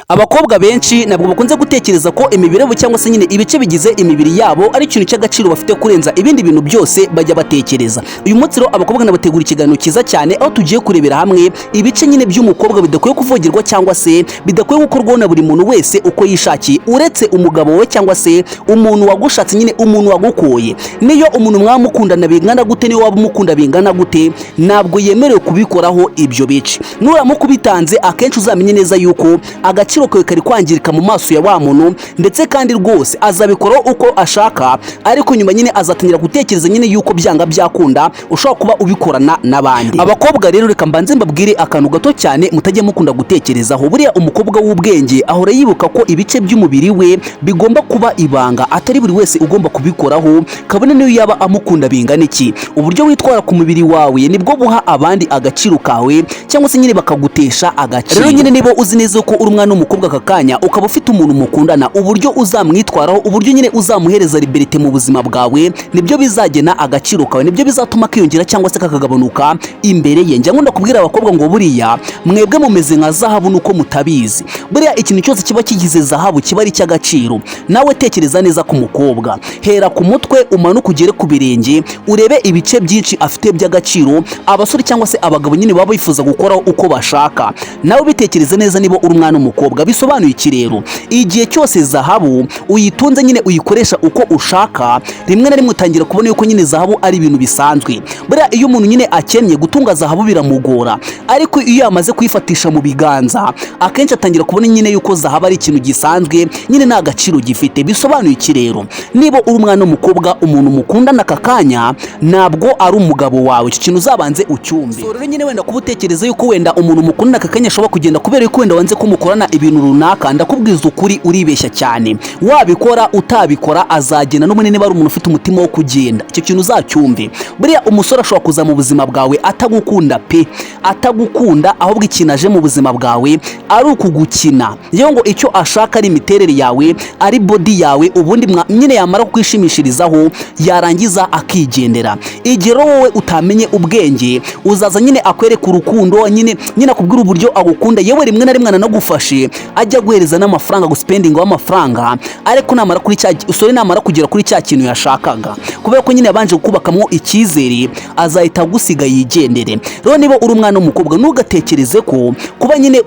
Abakobwa benshi nabwo bakunze gutekereza ko imibiri yabo cyangwa se nyine ibice bigize imibiri yabo ari ikintu cy'agaciro bafite kurenza ibindi bintu byose bajya batekereza. Uyu munsi rero abakobwa nabategura ikiganiro cyiza cyane aho tugiye kurebera hamwe ibice nyine by'umukobwa bidakwiye kuvogerwa cyangwa se bidakwiye gukorwaho na buri muntu wese uko yishakiye uretse umugabo we cyangwa se umuntu wagushatse nyine umuntu wagukoye. Niyo umuntu mwamukundana bingana gute niyo waba umukunda bingana gute ntabwo yemerewe kubikoraho ibyo bice. Nuramuka ubitanze akenshi uzamenye neza yuko agaciro kawe kari kwangirika mu maso ya wa muntu ndetse kandi rwose azabikoraho uko ashaka ariko nyuma nyine azatangira gutekereza nyine yuko byanga byakunda ushobora kuba ubikorana n'abandi. Abakobwa rero reka mbanze mbabwire akantu gato cyane mutajya mukunda gutekerezaho. Buriya umukobwa w'ubwenge ahora yibuka ko ibice by'umubiri we bigomba kuba ibanga atari buri wese ugomba kubikoraho kabone niyo yaba amukunda bingana iki. Uburyo witwara ku mubiri wawe nibwo buha abandi agaciro kawe cyangwa se nyine bakagutesha agaciro. Rero nyine niba uzi neza ko uri umwana w'umukobwa aka kanya ukaba ufite umuntu mukundana uburyo uzamwitwaraho uburyo nyine uzamuhereza liberite mu buzima bwawe nibyo bizagena agaciro kawe nibyo bizatuma kiyongera cyangwa se kakagabanuka imbere ye. Njya nkunda kubwira abakobwa ngo buriya mwebwe mumeze nka zahabu nuko mutabizi. Buriya ikintu cyose kiba kigize zahabu kiba ari cy'agaciro. Nawe tekereza neza ku mukobwa, hera ku mutwe umanuka ugere ku birenge urebe ibice byinshi afite by'agaciro abasore cyangwa se abagabo nyine baba bifuza gukoraho uko bashaka. Nawe bitekereze neza niba uri umwana w'umukobwa. Bisobanuye iki rero? Igihe cyose zahabu uyitunze nyine uyikoresha uko ushaka rimwe na rimwe utangira kubona yuko nyine zahabu ari ibintu bisanzwe. Buriya iyo umuntu nyine akennye gutunga zahabu biramugora ariko iyo yamaze kuyifatisha mu biganza akenshi atangira kubona nyine yuko zahabu ari ikintu gisanzwe nyine nta gaciro gifite. Bisobanuye iki rero? Niba uri umwana w'umukobwa umuntu mukundana aka kanya ntabwo ari umugabo wawe. Icyo kintu uzabanze ucyumve. So rero nyine wenda kuba utekereza yuko wenda umuntu mukundana aka kanya ashobora kugenda kubera yuko wenda wanze kumukorana ibintu runaka, ndakubwiza ukuri uribeshya cyane. Wabikora utabikora azagenda n'umunini bari umuntu ufite umutima wo kugenda. Icyo kintu uzacyumve. Buriya umusore ashobora kuza mu buzima bwawe atagukunda pe, atagukunda ahubwo ikintu aje mu buzima bwawe ari ukugukina. Yewe ngo icyo ashaka ari imiterere yawe ari body yawe ubundi nyine yamara kwishimishirizaho yarangiza akigendera. Igihe wowe utamenye ubwenge uzaza nyine akwereka urukundo nyine akubwira uburyo agukunda yewe rimwe na rimwe anagufashe ajya guhereza n'amafaranga guspendinga w'amafaranga ariko namara kuri usore namara kugera kuri cya kintu yashakaga kubera ko nyine yabanje kubakamwo icyizere azahita gusiga yigendere. Rero niba uri umwana w'umukobwa ntugatekereze ko kuba nyine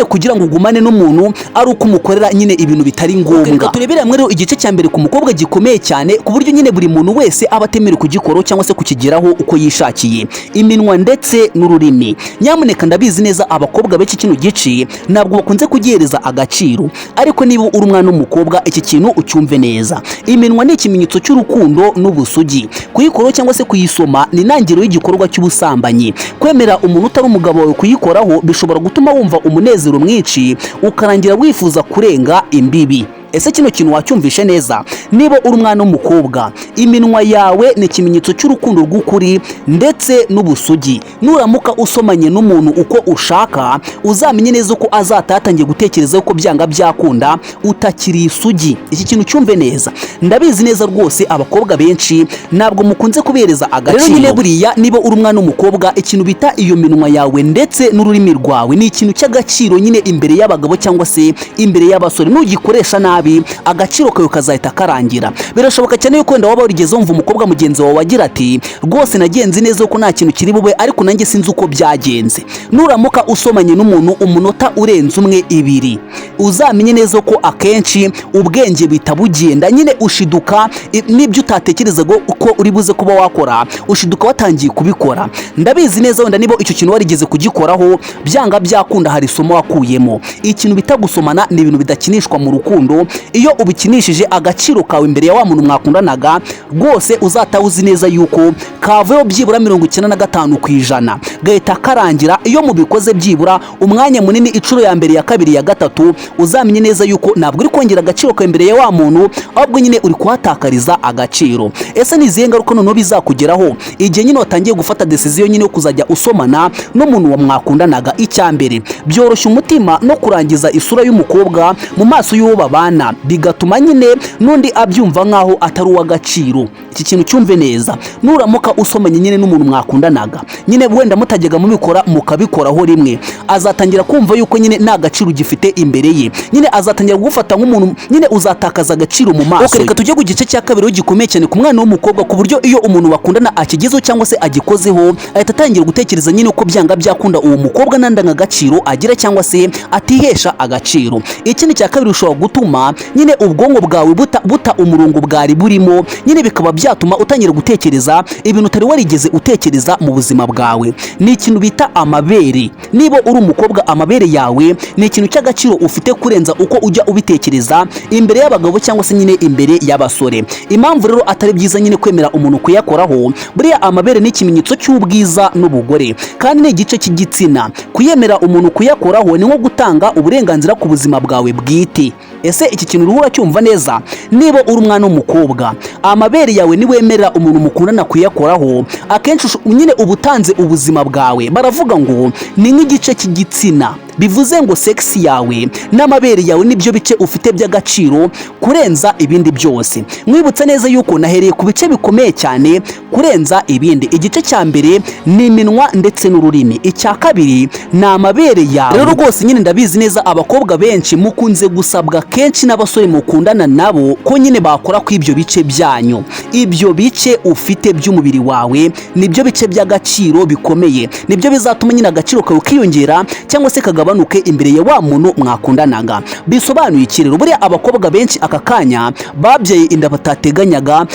kugira ngo ugumane n'umuntu ari uko umukorera nyine ibintu bitari ngombwa. Turebera hamwe rero igice cya mbere ku mukobwa gikomeye cyane ku buryo nyine buri muntu wese aba atemerewe kugikoraho cyangwa se kukigeraho uko yishakiye, iminwa ndetse n'ururimi. Nyamuneka ndabizi neza abakobwa benshi kino gice ntabwo bakunze kugihereza agaciro ariko niba uri umwana w'umukobwa iki kintu ucyumve neza. Iminwa ni ikimenyetso cy'urukundo n'ubusugi. Kuyikoraho cyangwa se kuyisoma ni intangiriro y'igikorwa cy'ubusambanyi. Kwemera umuntu utari umugabo wawe kuyikoraho bishobora gutuma wumva umunezero mwinshi ukarangira wifuza kurenga imbibi. Ese kino kintu wacyumvishe neza? Niba uri umwana w'umukobwa iminwa yawe ni ikimenyetso cy'urukundo rw'ukuri ndetse n'ubusugi. Nuramuka usomanye n'umuntu uko ushaka uzamenye neza ko azatatangiye gutekereza ko byanga byakunda utakiri isugi. Iki kintu cyumve neza. Ndabizi neza rwose abakobwa benshi ntabwo mukunze kubereza agaciro. Rero nyine buriya niba uri umwana w'umukobwa ikintu bita iyo minwa yawe ndetse n'ururimi rwawe ni ikintu cy'agaciro nyine imbere y'abagabo cyangwa se imbere y'abasore. Nugikoresha nabi agaciro kawe kazahita karangira. Birashoboka cyane yuko wenda waba warigeze wumva umukobwa mugenzi wawe agira ati rwose nagenze neza ko nta kintu kiri bube ariko nanjye sinzi uko byagenze. Nuramuka usomanye n'umuntu umunota urenze umwe ibiri uzamenye neza ko akenshi ubwenge bitabugenda nyine ushiduka n'ibyo utatekerezaga uko uri buze kuba wakora ushiduka watangiye kubikora. Ndabizi neza wenda niba icyo kintu warigeze kugikoraho byanga byakunda hari isomo wakuyemo. Ikintu bitagusomana ni ibintu bidakinishwa mu rukundo. Iyo ubikinishije agaciro kawe imbere ya wa muntu mwakundanaga rwose uzatawuzi neza yuko kaveho byibura 95% gahita karangira. Iyo mubikoze byibura umwanya munini icuro ya mbere ya kabiri ya gatatu uzamenye neza yuko ntabwo uri kongera agaciro kawe imbere ya wa muntu ahubwo nyine uri kuhatakariza agaciro. Ese ni izihe ngaruka noneho bizakugeraho igihe nyine watangiye gufata decision nyine yo kuzajya usomana n'umuntu mwakundanaga? Icya mbere byoroshya umutima no kurangiza isura y'umukobwa mu maso y'uwo babana. mukundana bigatuma nyine n'undi abyumva nkaho atari uw'agaciro. Iki kintu cyumve neza, nuramuka usomanye nyine n'umuntu mwakundanaga nyine wenda mutajyaga mubikora mukabikoraho rimwe, azatangira kumva yuko nyine nta gaciro gifite imbere ye, nyine azatangira gufata nk'umuntu, nyine uzatakaza agaciro mu maso. Reka tujye ku gice cya kabiri gikomeye cyane ku mwana w'umukobwa, ku buryo iyo umuntu bakundana akigezeho cyangwa se agikozeho ahita atangira gutekereza nyine uko byanga byakunda uwo mukobwa nta ndangagaciro agira cyangwa se atihesha agaciro. Ikindi cya kabiri ushobora gutuma nyine ubwonko bwawe buta umurongo bwari burimo, nyine bikaba byatuma utangira gutekereza ibintu utari warigeze utekereza mu buzima bwawe. Ni ikintu bita amabere. Niba uri umukobwa, amabere yawe ni ikintu cy'agaciro ufite kurenza uko ujya ubitekereza imbere y'abagabo cyangwa se nyine imbere y'abasore. Impamvu rero atari byiza nyine kwemera umuntu kuyakoraho, buriya amabere ni ikimenyetso cy'ubwiza n'ubugore kandi ni igice cy'igitsina. Kuyemera umuntu kuyakoraho ni nko gutanga uburenganzira ku buzima bwawe bwite. Ese iki kintu uruhura cyumva neza? Niba uri umwana w'umukobwa, amabere yawe niwemerera umuntu mukundana kuyakoraho, akenshi nyine ubutanze ubuzima bwawe. Baravuga ngo ni nk'igice cy'igitsina, bivuze ngo sex yawe n'amabere yawe nibyo bice ufite by'agaciro kurenza ibindi byose. Mwibutse neza yuko nahereye ku bice bikomeye cyane kurenza ibindi. Igice cya mbere ni iminwa ndetse n'ururimi, icya kabiri ni amabere yawe. Rero rwose nyine ndabizi neza abakobwa benshi mukunze gusabwa kenshi n'abasore mukundana nabo ko nyine bakora ku ibyo bice byanyu. Ibyo bice ufite by'umubiri wawe nibyo bice by'agaciro bikomeye, nibyo bizatuma nyine agaciro kawe kiyongera cyangwa se kagabanuke imbere ya wa muntu mwakundanaga. Bisobanuye iki rero? Buriya abakobwa benshi aka kanya babyaye inda batateganyaga,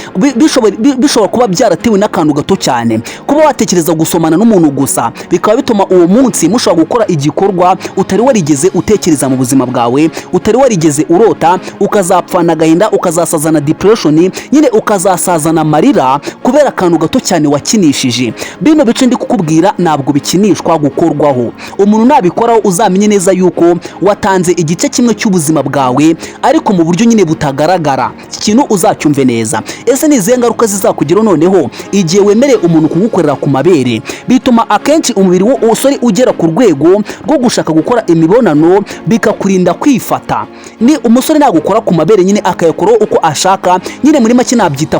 bishobora kuba byaratewe n'akantu gato cyane. Kuba watekereza gusomana n'umuntu gusa bikaba bituma uwo munsi mushobora gukora igikorwa utari warigeze utekereza mu buzima bwawe, utari warigeze urota, ukazapfana agahinda, ukazasazana depression, nyine ukazasazana amarira kubera akantu gato cyane wakinishije. Bino bice ndi kukubwira ntabwo bikinishwa gukorwaho. Umuntu nabikoraho uzamenye neza yuko watanze igice kimwe cy'ubuzima bwawe ariko mu buryo nyine butagaragara. Iki kintu uzacyumve neza. Ese ni izihe ngaruka zizakugeraho noneho igihe wemereye umuntu kugukorera ku mabere? Bituma akenshi umubiri w'usore ugera ku rwego rwo gushaka gukora imibonano bikakurinda kwifata. Ni umusore nagukora ku mabere nyine akayakoraho uko ashaka, nyine muri make nabyita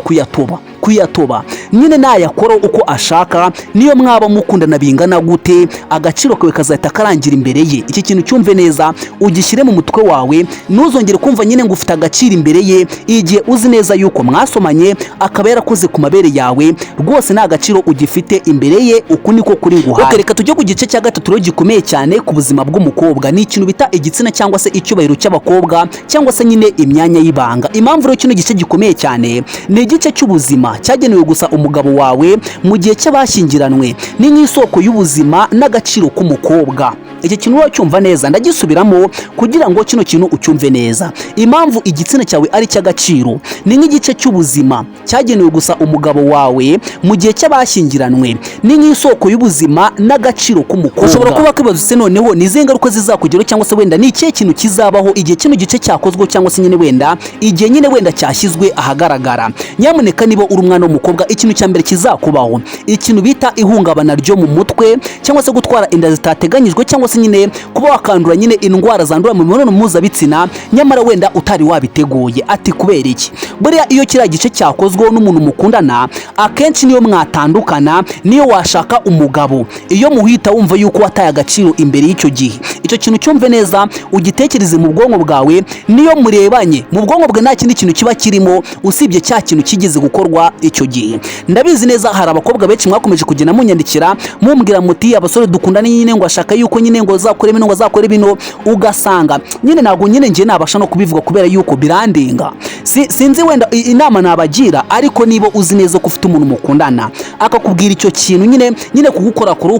kuyatoba nyine nayakora uko ashaka, niyo mwaba mukundana bingana gute agaciro kawe kazahita karangira imbere ye. Iki kintu cyumve neza, ugishyire mu mutwe wawe, ntuzongere kumva nyine ngo ufite agaciro imbere ye igihe uzi neza yuko mwasomanye akaba yarakoze ku mabere yawe. Rwose nta gaciro ugifite imbere ye, uku niko kuri nguhaye. Reka tujye ku gice cya gatatu rero gikomeye cyane ku buzima bw'umukobwa. Ni ikintu bita igitsina cyangwa se icyubahiro cy'abakobwa cyangwa se nyine imyanya y'ibanga. Impamvu rero kino gice gikomeye cyane ni igice cy'ubuzima cyagenewe gusa umugabo wawe mu gihe cy'abashyingiranwe, ni nk'isoko y'ubuzima n'agaciro k'umukobwa. Iki kintu wacyumva neza, ndagisubiramo kugira ngo kino kintu ucyumve neza. Impamvu igitsina cyawe ari cy'agaciro, ni nk'igice cy'ubuzima cyagenewe gusa umugabo wawe mu gihe cy'abashyingiranwe, ni nk'isoko y'ubuzima n'agaciro k'umukobwa. Ushobora kuba kwibaza se noneho ni izihe ngaruka zizakugeraho cyangwa se wenda ni ikihe kintu kizabaho igihe kino gice cyakozwe cyangwa se nyine wenda igihe nyine wenda cyashyizwe ahagaragara. Nyamuneka niba uri umwana w'umukobwa, ikintu cya mbere kizakubaho ikintu bita ihungabana ryo mu mutwe cyangwa se gutwara inda zitateganyijwe cyangwa se nyine kuba wakandura nyine indwara zandura mu mibonano mpuzabitsina nyamara wenda utari wabiteguye. Ati kubera iki? Buriya iyo kiriya gice cyakozweho n'umuntu mukundana, akenshi niyo mwatandukana, niyo washaka umugabo, iyo muhita wumva yuko wataye agaciro imbere y'icyo gihe. Icyo kintu cyumve neza, ugitekereze mu bwonko bwawe, niyo murebanye mu bwonko bwe nta kindi kintu kiba kirimo usibye cya kintu kigeze gukorwa icyo gihe. Ndabizi neza hari abakobwa benshi mwakomeje kugenda munyandikira mumbwira muti abasore dukundana nyine ngo ashaka yuko nyine ngo zakore bino ngo zakore bino, ugasanga nyine ntabwo nyine ngiye nabasha no kubivuga kubera yuko birandenga. Sinzi wenda inama nabagira, ariko niba uzi neza ko ufite umuntu mukundana akakubwira icyo kintu nyine kugukora kuri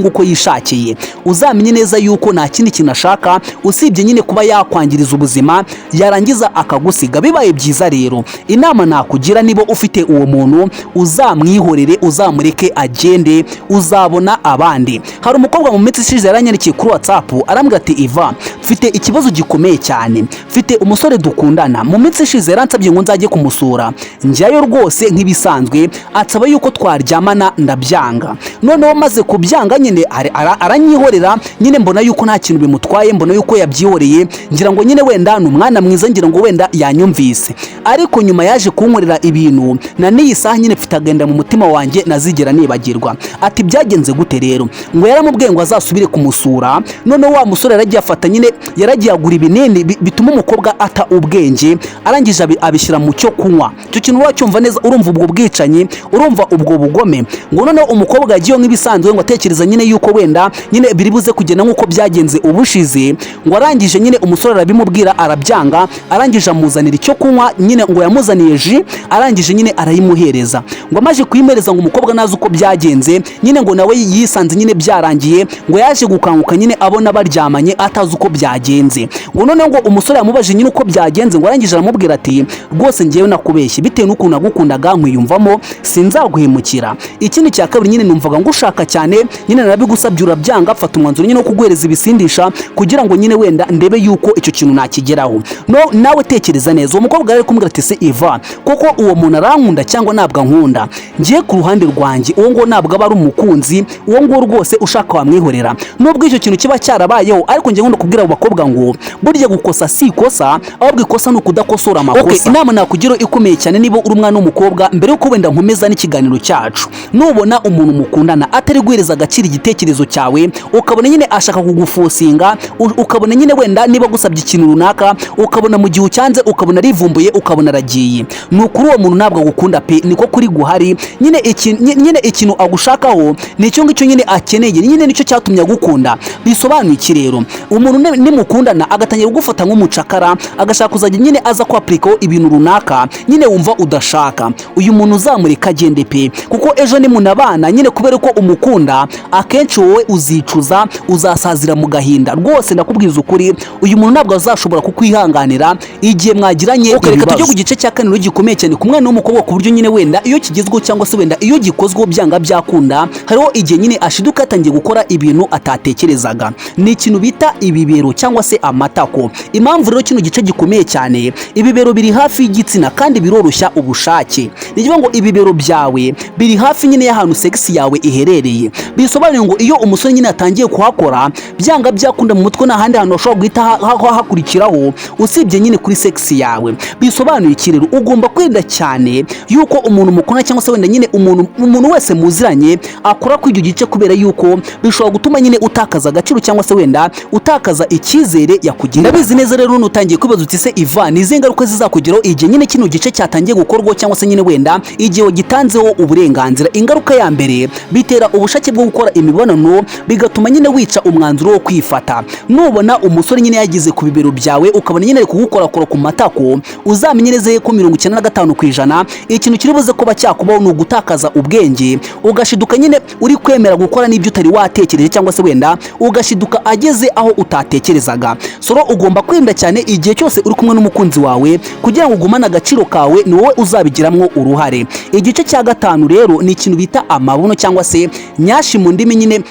uko yishakiye, uzamenye neza yuko nta kindi kintu ashaka usibye nyine kuba yakwangiriza ubuzima yarangiza akagusiga. Bibaye byiza rero, inama nakugira niba ufite uwo muntu uzamwihorere, uzamureke agende, uzabona abandi. Hari umukobwa mu minsi ishize yanyandikiye kuri WhatsApp arambwira ati Iva, mfite ikibazo gikomeye cyane, mfite umusore dukundana, mu minsi ishize yaransabye ngo nzajye kumusura, njyayo rwose nk'ibisanzwe, atsaba yuko twaryamana ndabyanga, noneho maze kubyanga nyine aranyihorera, nyine mbona yuko nta kintu bimutwaye, mbona yuko yabyihoreye, ngira ngo nyine wenda ni umwana mwiza, ngira ngo wenda yanyumvise, ariko nyuma yaje kunkorera ibintu na n'iyi saha nyine mfite agenda mu mutima wanjye nazigera nibagirwa. Ati byagenze gute rero? Ngo yaramubwiye ngo azasubire kumusura, noneho wa musore yaragiye afata nyine, yaragiye agura ibinini bituma umukobwa ata ubwenge, arangije abishyira mu cyo kunywa. Icyo kintu wacyumva neza, urumva ubwo bwicanyi, urumva ubwo bugome. Ngo noneho umukobwa yagiye nk'ibisanzwe, ngo atekereza nyine yuko wenda nyine biri buze kugenda nk'uko byagenze ubushize, ngo arangije nyine umusore arabimubwira arabyanga, arangije amuzanira icyo kunywa, nyine ngo yamuzaniye ji, arangije nyine arayimuhereza. Ngo amaje kuyimereza ngo umukobwa nazi uko byagenze, nyine ngo nawe yisanze nyine byarangiye, ngo yaje gukanguka nyine abona baryamanye atazi uko byagenze. Ngo noneho ngo umusore yamubaje nyine uko byagenze, ngo arangije aramubwira ati rwose ngewe nakubeshye, bitewe n'ukuntu nagukundaga nkwiyumvamo, sinzaguhemukira. Ikindi cya kabiri nyine numvaga ngo ushaka cyane, nyine narabigusabye urabyanga, mfata umwanzuro nyine wo kuguhereza ibisindisha kugira ngo nyine wenda ndebe yuko icyo kintu nakigeraho. Nawe tekereza neza. Uwo mukobwa yari kumbwira ati se Iva, koko uwo muntu arankunda cyangwa ntabwo ankunda? Ngiye ku ruhande rwanjye, uwo ngo ntabwo aba ari umukunzi, uwo ngo rwose ushaka wamwihorera. Nubwo icyo kintu kiba cyarabayeho, ariko ngiye nkunda kubwira abo bakobwa ngo burya gukosa si ikosa, ahubwo ikosa ni ukudakosora amakosa. Inama nakugira ikomeye cyane, niba uri umwana w'umukobwa, mbere yuko wenda nkomeza n'ikiganiro cyacu, nubona umuntu mukundana atari guhereza agaciro igitekerezo cyawe, ukabona nyine ashaka kugufosinga, ukabona nyine wenda niba gusabye ikintu runaka, ukabona mu gihe ucyanze, ukabona arivumbuye, ukabona aragiye, ni ukuri uwo muntu ntabwo agukunda pe, niko kuri guhari. Nyine ikintu agushakaho ni icyo ngicyo nyine akeneye, nyine nicyo cyatumye agukunda. Bisobanuye iki rero? Umuntu nimukundana agatangira kugufata nk'umucakara, agashaka kuzajya nyine aza kwaplikaho ibintu runaka nyine wumva udashaka, uyu muntu uzamureka agende pe, kuko ejo nimunabana nyine kubera ko umukunda, akenshi wowe uzicuza, uzasazira mu gahinda. Rwose ndakubwiza ukuri, uyu muntu ntabwo azashobora kukwihanganira igihe mwagiranye ibibazo. Reka tujye ku gice cya kane gikomeye cyane ku mwana w'umukobwa, ku buryo nyine wenda iyo kigezweho cyangwa se wenda iyo gikozweho byanga byakunda, hariho igihe nyine ashiduka atangiye gukora ibintu atatekerezaga. Ni ikintu bita ibibero cyangwa se amatako. Impamvu rero kino gice gikomeye cyane, ibibero biri hafi y'igitsina kandi biroroshya ubushake. Niyo ngo ibibero byawe biri hafi nyine y'ahantu sex yawe iherereye. Bisobanuye ngo iyo umusore nyine atangiye kuhakora, byanga byakunda mu mutwe n'ahandi hantu ushobora guhita hakurikiraho usibye nyine kuri sex yawe. Bisobanuye iki rero? Ugomba kwenda cyane yuko umuntu mukunda cyangwa se wenda nyine umuntu wese muziranye akora ku icyo gice, kubera yuko bishobora gutuma nyine utakaza agaciro cyangwa se wenda utakaza icyizere yakugirira. Ndabizi neza rero nutangiye kwibaza uti se Iva, ni izihe ngaruka zizakugeraho igihe nyine kino gice cyatangiye gukorwa cyangwa se nyine wenda igihe wagitanzeho uburenganzira? Ingaruka ya mbere, bitera ubushake bwo gukora imibonano, bigatuma nyine wica umwanzuro wo kwifata. Nubona umusore nyine yagize ku bibero byawe, ukabona nyine ari kugukorakora ku matako, uzamenye neza ko 95% ikintu kiri buze kuba cyakubaho ni ugutakaza ubwenge, ugashiduka nyine uri kwemera gukora n'ibyo utari watekereje, cyangwa se wenda ugashiduka ageze aho utatekerezaga. Soro ugomba kwenda cyane igihe cyose uri kumwe n'umukunzi wawe, kugira ngo ugumane agaciro kawe, ni wowe uzabigiramwo uruhare. Igice cya gatanu rero ni ikintu bita amabuno cyangwa se nyashi mu ndimi nyine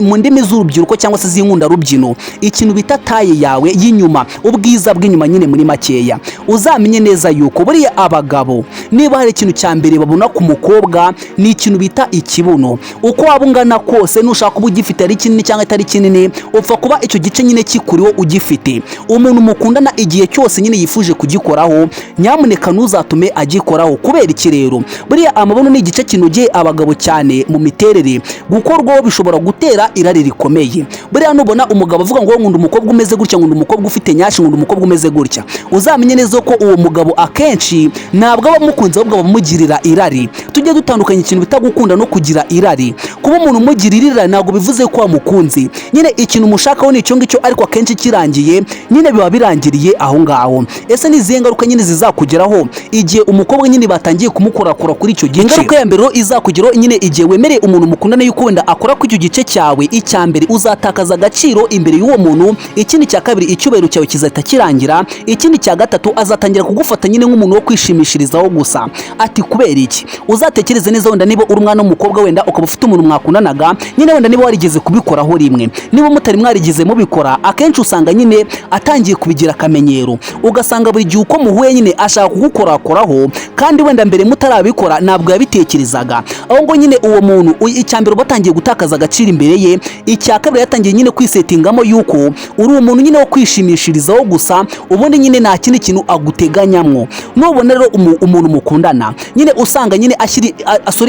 mu ndimi z'urubyiruko cyangwa se z'inkunda rubyino. Ikintu bita taye yawe y'inyuma, ubwiza bw'inyuma nyine muri makeya. Uzamenye neza yuko buriya abagabo niba hari ikintu cya mbere babona ku mukobwa, ni ikintu bita ikibuno. Uko waba ungana kose, nushaka kuba ugifite ari kinini cyangwa atari kinini, upfa kuba icyo gice nyine kikuriho ugifite. Umuntu mukundana igihe cyose nyine yifuje kugikoraho, nyamuneka ntuzatume agikoraho. Kubera iki rero? Buriya amabuno ni igice kinogeye abagabo cyane mu miterere, gukorwaho bishobora gutera irari rikomeye. Buriya nubona umugabo avuga ngo nkunda umukobwa umeze gutya, nkunda umukobwa ufite nyashi, nkunda umukobwa umeze gutya, uzamenye neza ko uwo mugabo akenshi ntabwo aba mukunze, ahubwo bamugirira irari. Tujye dutandukanya ikintu bita gukunda no kugira irari. Kuba umuntu umugirira irari ntabwo bivuze ko wamukunze. Nyine ikintu umushakaho ni icyo ngicyo, ariko akenshi kirangiye nyine biba birangiriye aho ngaho. Ese ni izihe ngaruka nyine zizakugeraho igihe umukobwa nyine batangiye kumukorakora kuri icyo gice? Ingaruka ya mbere izakugeraho nyine igihe wemereye umuntu mukundana yuko wenda akora ku icyo gice cyawe, icya mbere uzatakaza agaciro imbere y'uwo muntu. Ikindi cya kabiri, icyubahiro cyawe kizahita kirangira. Ikindi cya gatatu, azatangira kugufata nyine nk'umuntu wo kwishimishirizaho gusa. Ati kubera iki? Uzatekereze neza wenda niba uri umwana w'umukobwa wenda ukaba ufite umuntu mwakundanaga nyine wenda niba warigeze kubikoraho rimwe, niba mutari mwarigeze mubikora, akenshi usanga nyine atangiye kubigira akamenyero, ugasanga buri gihe uko muhuye nyine ashaka kugukorakoraho kandi wenda mbere mutarabikora ntabwo yabitekerezaga. Aho ngo nyine uwo muntu icyambere batangiye gutakaza agaciro imbere ye, icya kabiri yatangiye nyine kwisetingamo yuko uri umuntu nyine wo kwishimishirizaho gusa, ubundi nyine nta kindi kintu aguteganyamwo. Nubona rero umuntu mukundana nyine usanga nyine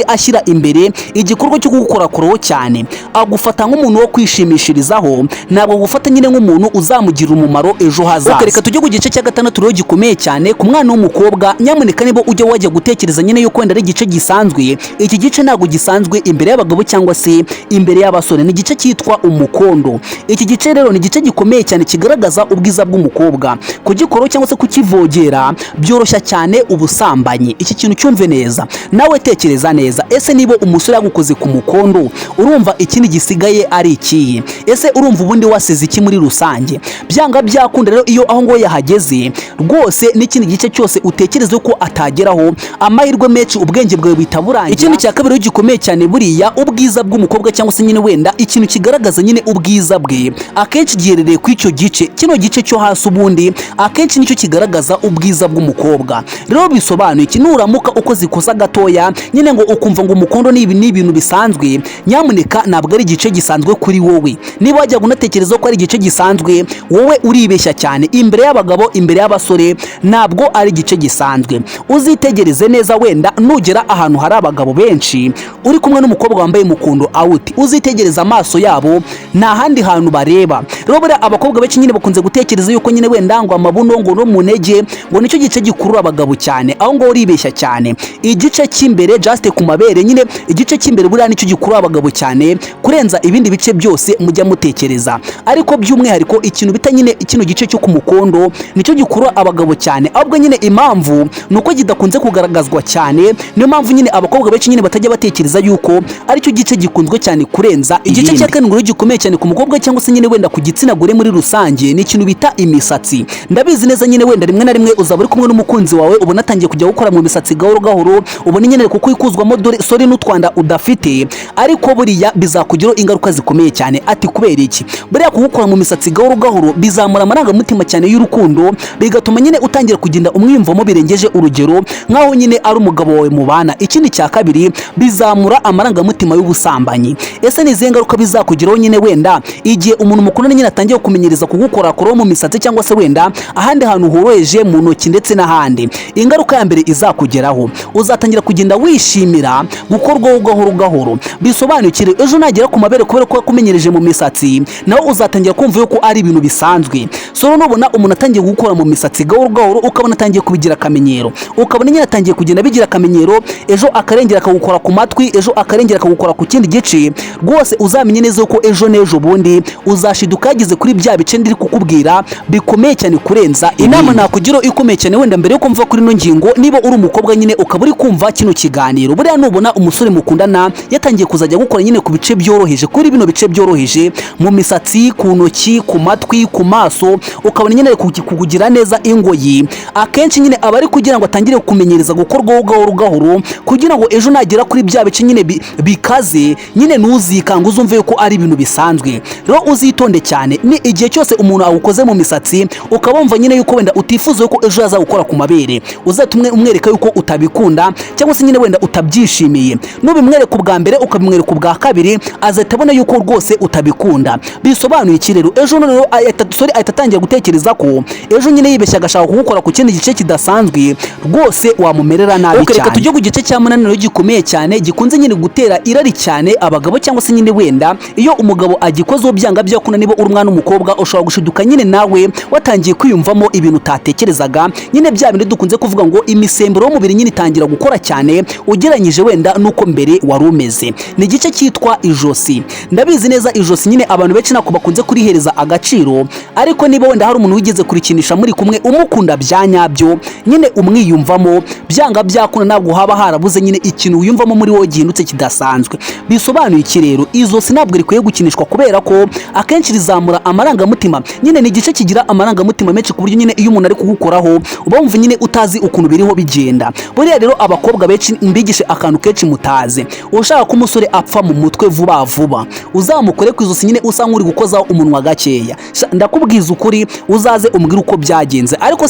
ashyira imbere igikorwa cyo kugukorakoraho cyane, agufata nk'umuntu wo kwishimishirizaho, ntabwo gufata nyine nk'umuntu uzamugirira umumaro ejo hazaza. Reka tujye ku gice cya gatandatu rero gikomeye cyane ku mwana w'umukobwa. Nyamuneka niba ujya wajya gutekereza nyine yuko wenda ari igice gisanzwe, iki gice ntabwo gisanzwe imbere y'abagabo cyangwa se imbere y'abasore, ni igice cyitwa umukondo. Iki gice rero ni igice gikomeye cyane kigaragaza ubwiza bw'umukobwa. Kugikora cyangwa se kukivogera byoroshya cyane ubusambanyi. Iki kintu cyumve neza, nawe tekereza neza. Ese niba umusore yagukoze ku mukondo, urumva ikindi gisigaye ari ikihe? Ese urumva ubundi wasize iki muri rusange? Byanga byakunda rero iyo aho ngo yahageze rwose n'ikindi gice cyose utekereze ko atageraho, amahirwe menshi ubwenge bwawe bitaburangira. Ikindi cya kabiri gikomeye cyane buriya ubwiza bw'umukobwa cyangwa se nyine wenda ikintu kigaragaza nyine ubwiza bwe, akenshi giherereye ku icyo gice, kino gice cyo hasi ubundi akenshi nicyo kigaragaza ubwiza bw'umukobwa. Rero bisobanuye iki? Nuramuka ukoze ikosa gatoya nyine ngo ukumva ngo umukondo ni ibintu bisanzwe, nyamuneka ntabwo ari igice gisanzwe kuri wowe. Niba wajya gunatekereza ko ari igice gisanzwe, wowe uribeshya cyane. Imbere y'abagabo, imbere y'abasore ntabwo ari igice gisanzwe. Uzitegereze neza, wenda nugera ahantu hari abagabo benshi uri kumwe n'umukobwa wambaye mukondo out, uzitegereza amaso yabo nta handi hantu bareba. Rero buriya abakobwa benshi nyine bakunze gutekereza yuko nyine wenda ngo amabuno ngo no mu ntege ngo nicyo gice gikurura abagabo cyane, aho ngo uribeshya cyane. Igice cy'imbere just ku mabere, nyine igice cy'imbere buriya nicyo gikurura abagabo cyane kurenza ibindi bice byose mujya mutekereza. Ariko by'umwihariko ikintu bita nyine kino gice cyo ku mukondo nicyo gikurura abagabo cyane, ahubwo nyine impamvu nuko kidakunze kugaragazwa cyane. Niyo mpamvu nyine abakobwa benshi nyine batajya batekereza yuko aricyo gice gikunzwe cyane kurenza igice cya karindwi gikomeye cyane ku mukobwa cyangwa se nyine wenda ku gitsina gore muri rusange, ni ikintu bita imisatsi. Ndabizi neza nyine wenda rimwe na rimwe uzaba uri kumwe n'umukunzi wawe ubona atangiye kujya gukora mu misatsi gahoro gahoro, ubona nyine kuko ikuzwamo sori n'utwanda udafite, ariko buriya bizakugiraho ingaruka zikomeye cyane. Ati kubera iki? Buriya kugukora mu misatsi gahoro gahoro bizamura amarangamutima cyane y'urukundo, bigatuma nyine utangira kugenda umwiyumvamo birengeje urugero, nkaho nyine ari umugabo wawe mubana. Ikindi cya kabiri, bizamura amarangamutima y'ubusambanyi. Ese ni izihe ngaruka bizakugiraho nyine wenda igihe umuntu mukundana nyine atangiye kumenyereza kugukorakora mu misatsi cyangwa se wenda ahandi hantu horoheje mu ntoki ndetse n'ahandi? Ingaruka ya mbere izakugeraho, uzatangira kugenda wishimira gukorwaho gahoro gahoro. Bisobanukire ejo nagera ku mabere kubera ko yakumenyereje mu misatsi, nawe uzatangira kumva yuko ari ibintu bisanzwe. So nubona umuntu atangiye gukora mu misatsi gahoro gahoro, ukabona atangiye kubigira akamenyero, ukabona nyine atangiye kugenda bigira akamenyero, ejo akarengera akagukora ku matwi, ejo akarengera akagukora ku kindi gice, rwose uzamenye neza ko ejo n'ejo bundi uzashiduka yageze kuri bya bice ndiri kukubwira bikomeye cyane kurenza. Inama nakugira ikomeye cyane wenda mbere yo kumva kuri ino ngingo, niba uri umukobwa nyine ukaba uri kumva kino kiganiro, buriya nubona umusore mukundana yatangiye kuzajya gukora nyine ku bice byoroheje, kuri bino bice byoroheje mu misatsi, ku ntoki, ku matwi, ku maso, ukabona nyine kukugira neza ingoyi, akenshi nyine aba ari kugira ngo atangire kumenyereza gukorwaho gahoro gahoro, kugira ngo ejo nagera kuri bya bice nyine bikaze nyine ntuzikanga, uzumve yuko ari ibintu bisanzwe. Rero uzitonde cyane, ni igihe cyose umuntu awukoze mu misatsi ukaba wumva nyine yuko wenda utifuza yuko ejo yazagukora ku mabere, uzatumwe umwereka yuko utabikunda cyangwa se nyine wenda utabyishimiye. Nubimwereka ubwa mbere ukabimwereka ubwa kabiri, azahita abona yuko rwose utabikunda. Bisobanuye iki rero? Ejo noneho ahita gutekereza ko ejo nyine yibeshya agashaka kugukora ku kindi gice kidasanzwe, rwose wamumerera nabi cyane. Reka tujye ku gice cya munani gikomeye cyane, gikunze nyine gutera irari cyane abagabo cyangwa se nyine wenda iyo umugabo agikozeho byanga byakunda. Niba uri umwana w'umukobwa ushobora gushiduka nyine nawe watangiye kwiyumvamo ibintu utatekerezaga, nyine bya bindi dukunze kuvuga ngo imisemburo y'umubiri nyine itangira gukora cyane ugereranyije wenda nuko mbere wari umeze. Ni igice cyitwa ijosi. Ndabizi neza ijosi nyine abantu benshi nako bakunze kurihereza agaciro, ariko niba wenda hari umuntu wigeze kurikinisha muri kumwe umukunda bya nyabyo, nyine umwiyumvamo byanga byakunda, ntabwo haba harabuze nyine ikintu wiyumvamo muri wowe gihindutse kidasanzwe. Bisobanuye iki rero? Izosi ntabwo rikwiye gukinishwa kubera ko akenshi rizamura amarangamutima. Nyine ni igice kigira amarangamutima menshi ku buryo nyine iyo umuntu ari kugukoraho uba wumva nyine utazi ukuntu biriho bigenda. Buriya rero abakobwa benshi mbigishe akantu kenshi mutazi, ushaka ko umusore apfa mu mutwe vuba vuba uzamukore ku izosi nyine usa nk'uri gukozaho umunwa gakeya. Ndakubwiza ukuri uzaze umbwire uko byagenze, ariko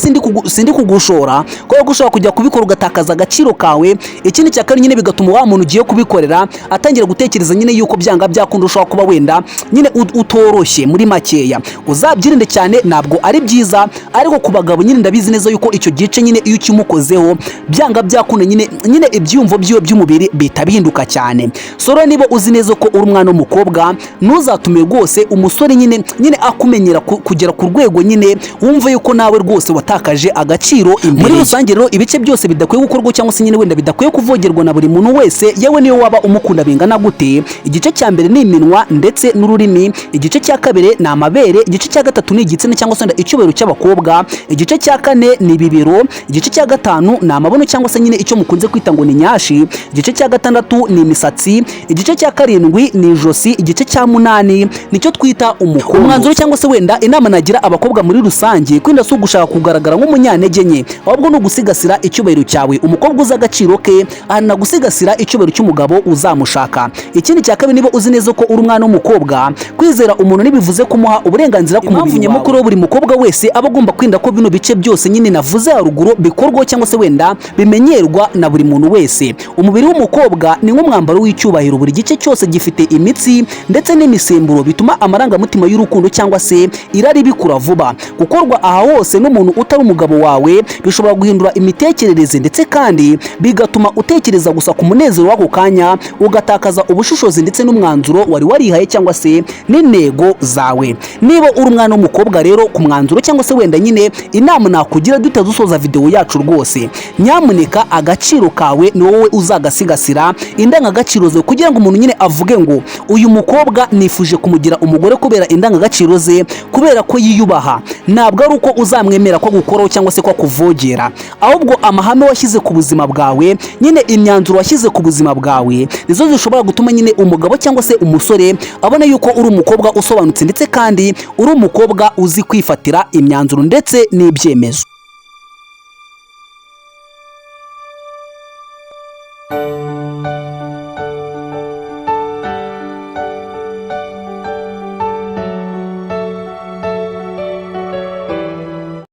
sindi kugushora kubera ko ushobora kujya kubikora ugatakaza agaciro kawe. Ikindi cya kabiri nyine bigatuma wa muntu ugiye kubikorera atangira gutekereza nyine yuko byanga byakunda ushobora kuba wenda nyine utoroshye muri makeya. Uzabyirinde cyane, ntabwo ari byiza, ariko ku bagabo nyine ndabizi neza yuko icyo gice nyine iyo ukimukozeho byanga byakunda nyine ibyumvo byiwe by'umubiri bihita bihinduka cyane. Soro niba uzi neza ko uri umwana w'umukobwa, ntuzatume rwose umusore nyine akumenyera kugera ku rwego nyine wumva yuko nawe rwose watakaje agaciro imbere. Muri rusange rero ibice byose bidakwiye gukorwa cyangwa se nyine wenda bidakwiye kuvogerwa na buri muntu wese, yewe niyo waba umukunda bingana gute. Igice cya mbere ni iminwa ndetse n'ururimi, igice cya kabiri ni amabere, igice cya gatatu ni igitsina cyangwa se icyubahiro cy'abakobwa, igice cya kane ni ibibero, igice cya gatanu ni amabono cyangwa se nyine icyo mukunze kwita ngo ni nyashi, igice cya gatandatu ni imisatsi, igice cya karindwi ni ijosi, igice cya munani nicyo twita umukondo. Umwanzuro cyangwa se wenda inama nagira abakobwa muri rusange, kwinda si ugushaka kugaragara nk'umunyantege nke, ahubwo ni ugusigasira icyubahiro cyawe. Umukobwa uzi agaciro ke ahana gusigasira icyubahiro cy'umugabo uzamushaka. Ikindi cya kabiri, niba uzi neza ko uri umwana w'umukobwa, kwizera umuntu ntibivuze kumuha uburenganzira ku mubiri wawe. Mukuru buri mukobwa wese aba agomba kwinda ko bino bice byose nyine navuze haruguru bikorwa cyangwa se wenda bimenyerwa na buri muntu wese. Umubiri w'umukobwa ni nk'umwambaro w'icyubahiro, buri gice cyose gifite imitsi ndetse n'imisemburo bituma amarangamutima y'urukundo cyangwa se irari bikura vuba. Gukorwa aha hose n'umuntu utari umugabo wawe bishobora guhindura imitekerereze ndetse kandi bigatuma utekereza gusa ku munezero w'ako kanya, ugatakaza ubushishozi ndetse n'umwanzuro wari warihaye cyangwa se n'intego zawe. Niba uri umwana w'umukobwa rero, ku mwanzuro cyangwa se wenda nyine inama nakugira dusoza video yacu rwose, nyamuneka agaciro kawe ni wowe uzagasigasira, indangagaciro zawe, kugira ngo umuntu nyine avuge ngo uyu mukobwa nifuje kumugira umugore kubera indangagaciro ze, kubera ko yiyubaha. Ntabwo ari uko uzamwemera ko gukoraho cyangwa se ko kuvogera, ahubwo amahame washyize ku buzima bwawe, nyine imyanzuro washyize ku buzima bwawe nizo zishobora gutuma nyine umugabo cyangwa se umusore abona yuko uri umukobwa usobanutse ndetse kandi uri umukobwa uzi kwifatira imyanzuro ndetse n'ibyemezo.